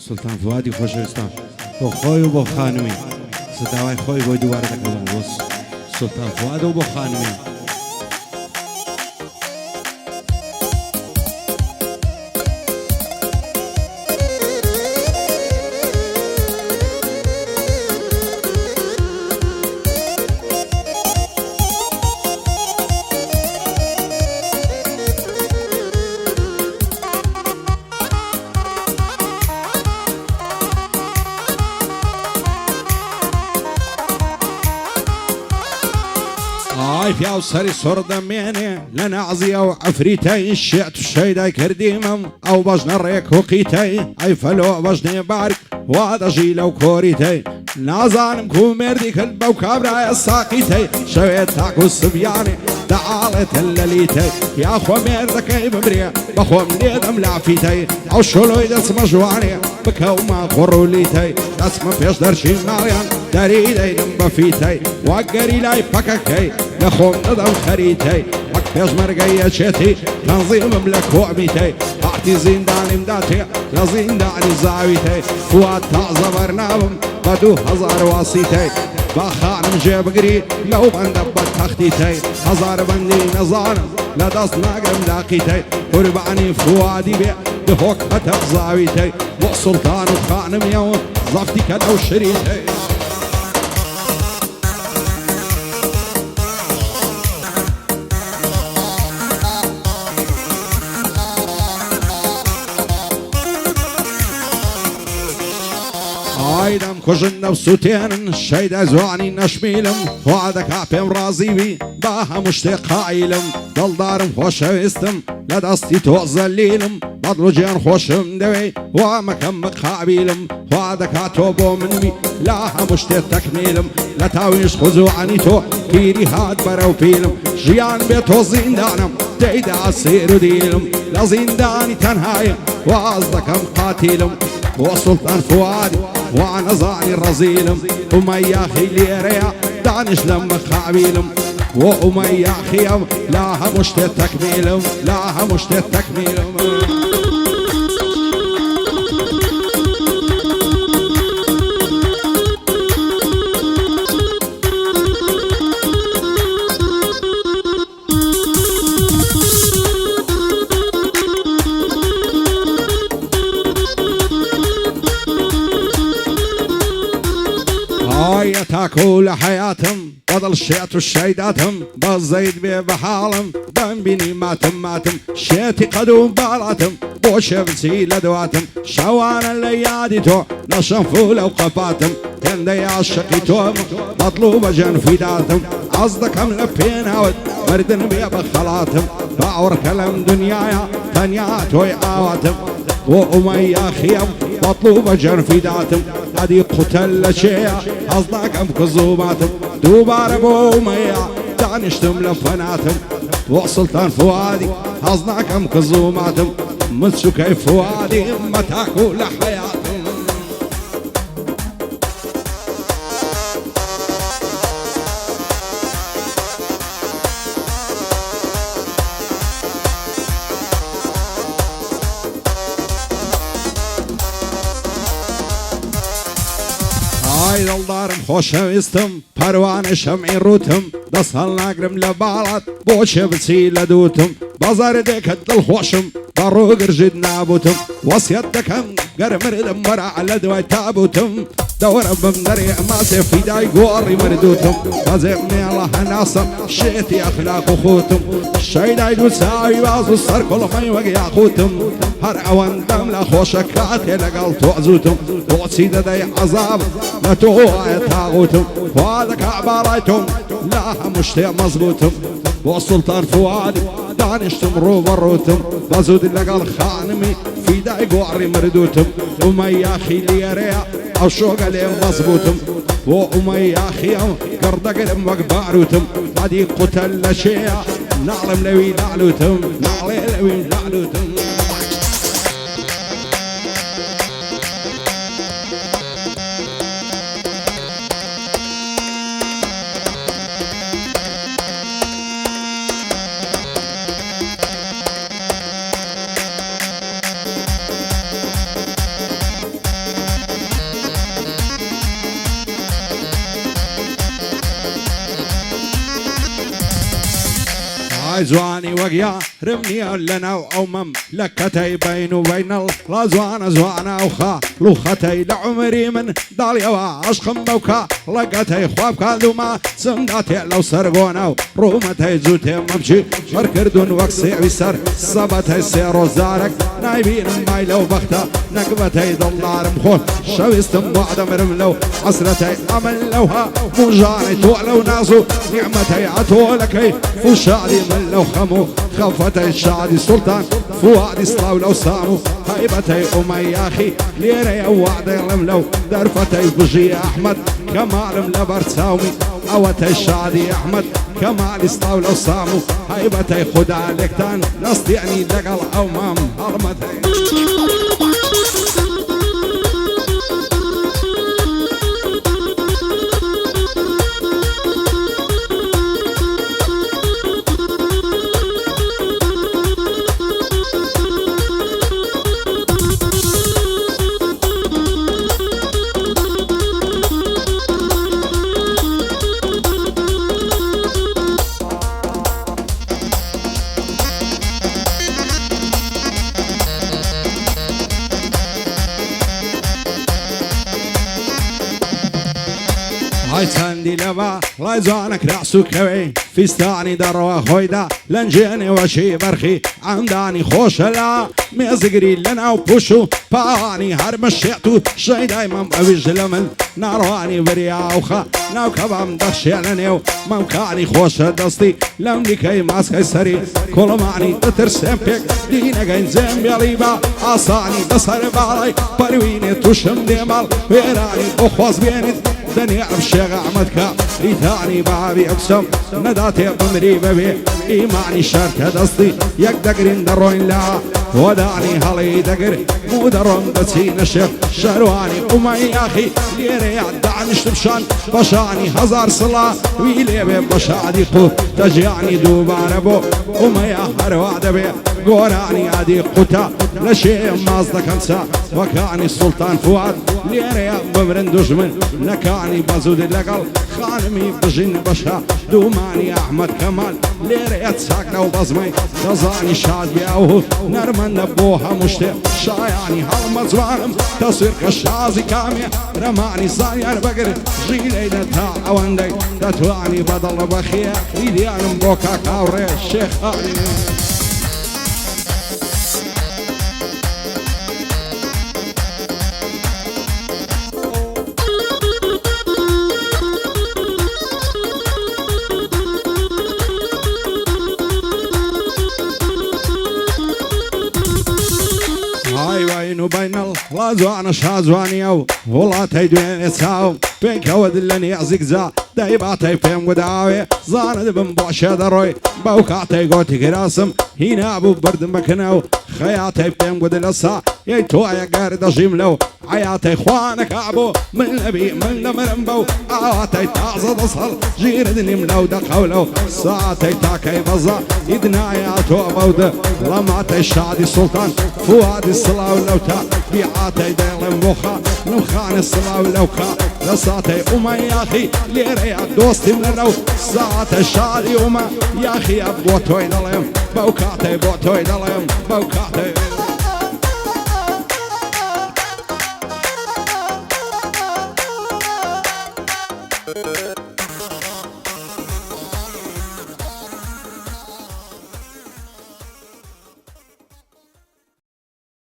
سلطان فؤادی خۆشەویستان بۆ خۆی و بۆ خانمی سداوای خۆی بۆی دووبارە دەکەم بۆ سلطان فؤاد و بۆ خانمی پیاو سری سردمینه لنعزی او عفریتی شیعت شیدای کردیمم او بجن ریک و قیتی ای فلو بجن بارک وادا جیلو کوریتی نازانم کو مردی کل بو کابرای ساقیتی شوید تاکو سبیانی دعالت الللیتی یا خو مردکی ببری بخوم لیدم لعفیتی او شلوی دسم جوانی بکو ما خورولیتی دسم پیش در شیمالیان دریدینم بفیتی وگری لای پککی نخوم ندم خريتي وقتاش مرقية شتي تنظيم مملك وعميتي أعطي زندان مداتي لزندان زاويتي فوات تعزى برنامج بدو هزار واسيتي بخانم جيب قري لو بندبت تختيتي هزار بندي نظارم لدست ناقم لاقيتي قرباني فوادي بي دهوك هتف زاويتي وسلطان وخانم يوم زفتي كدو شريتي عايدم كجن نفسوتين شيدا زواني نشميلم وعدك عبيم رازي بي باها مشتاق عيلم دل دارم خوش ويستم لدستي توزليلم بدلو جان خوشم دوي ومكم قابيلم وعدك عتوبو مني لاها مشتاق تكميلم لتاويش خزو عني تو كيري هاد برو فيلم جيان بيتو زندانم ديدا عصير ديلم لزنداني تنهايم وعزدكم قاتيلم وسلطان فؤادي وانا زاني الرزيلم وميا خيليريا دانش لما خابيلم وميا خيام لاها مشتت تكميلم لاها مشتت تكميلم تاكل حياتهم بدل شيت الشيداتهم بزيد بي بحالهم دم بيني ماتم شيتي قدوم بالاتهم بوشفسي لدواتهم شوان الليادي تو نشنفوا لو قفاتهم تندي عشقيتهم مطلوب جنفيداتهم عصدكم لبين هود مردن بي بخلاتهم باور كلام دنيايا تنيات ويعواتهم وأميا خيام مطلوب جنفيداتهم هذه قتل شيء أصدقهم كزوباتهم دوبار بأميا دانشتم لفناتهم وسلطان فؤادي أصدقهم كزوباتهم متشو كيف فؤادي ما تاكل حياتهم دلدارم خوشویستم پروانه شمعی روتم دست هل نگرم لبالات بوچه بسی لدوتم بازار دکت دل خوشم برو گرجید نابوتم وصیت دکم گرمردم مرا على دوای تابوتم دورم بمدري ماسي في داي قوري مردوتم فزمني الله ناصر شيتي اخلاق خوتم الشيداي دوساوي بازو السر كل ما يوقع خوتم هر اوان دم لا خوشكاتي لقل توعزوتم توصيد داي عذاب لا توعي تاغوتم وهذا كعبارايتم لا مشتي مزبوتم والسلطان فؤادي دانشتم رو بروتم بزود لقل خانمي في داي قوري مردوتم وما ياخي لي ريا او شوق عليهم مظبوطم وأمي أخيهم قردقلم وقباروتم هذه قتل شيء نعلم لوي نعلوتم نعلي لوي نعلوتم هاي زواني وقيا رمني لنا وأمم لكتي بين وبين الزوانة زوانة وخا لوختي لعمري من داليا وعشقم بوكا لقتي خواب كاذوما سمداتي لو سرقونا رومتي زوتي ممشي مركردون وقسي عيسر صبتي سيرو زارك نايبين ماي لو بختا نقبتي دلار مخون شويستم بعد مرملو عسرتي أمل لوها مجاني تولو ناسو نعمتي عتولكي فشادي من لو خمو خفتي الشادي سلطان فؤادي صلاو لو سامو هيبتي أمي أخي ليري وعدي لملو درفتي بجي أحمد كمال ملبرتساومي أوتي الشادي أحمد كمال صلاو لو سامو هيبتي خدا لكتان نستعني لقل أومام هرمتي هاي تاندي لبا لا يزانك رأسو كوي فيستاني دروا خويدا لنجيني وشي برخي عنداني خوش لا ميزقري لنا وبوشو باني هرب الشيطو شي دايما بويج لمن نارواني بريا وخا ناو كبام دخشي لنيو ممكاني خوش دستي لمني كي ماسكي سري كل معني تترسم بيك دينا جين زين بياليبا عصاني دسر بالي برويني توشم ديمال ويراني اخواز بيني دني يعرف شيخ أحمد كا إيثاني بابي أقسم نداتي بمري ببي إيماني شرط دستي يقدقرين دروين لا وداني هلي دقر مو درون بسين الشيخ شرواني أمي أخي ليري عدعني شتبشان بشاني هزار صلاة ويلي بشادي قو تجيعني دوبان بو أمي أخر وعد بي قوراني عدي قوتا لشيء مازدك انسا وكاني السلطان فؤاد ليري بمرن دجمن نكاني بزود اللقل خانمي بجن بشا دوماني أحمد كمال ليري اتساق لو بزمي رزاني شاد بياوه نرمن نبوها مشتق شاياني هالمزوانم تصير كشازي كامي رماني صانيار بقر جيلي نتا عواندي تتواني بدل بخيا إيديان بوكا كاوري الشيخ علي وبين الغازوان شازواني او والله تيدوين يساو بينك ود اللي يعزق زا دايباتي فيم قداوي زاند بمبوش دروي بوكاتي قوتي كراسم هنا ابو برد مكناو خياتي فيم قد لسا يتوى يا قارد جيملو عياتي خوانك ابو من نبي من نمرمبو عواتي تعزد اصل جيردني ملو دقولو ساعتي تاكي بزا يدناياتو ابود لمعتي الشادي سلطان فؤاد الصلاة ولوتا بيعاتي ديل مبوخا نمخان الصلاة ولوكا لساتي أمي يا أخي ليري دوستي من لو ساعتي الشادي أما يا أخي أبوتوي دلهم بوكاتي بوتوي دلهم بوكاتي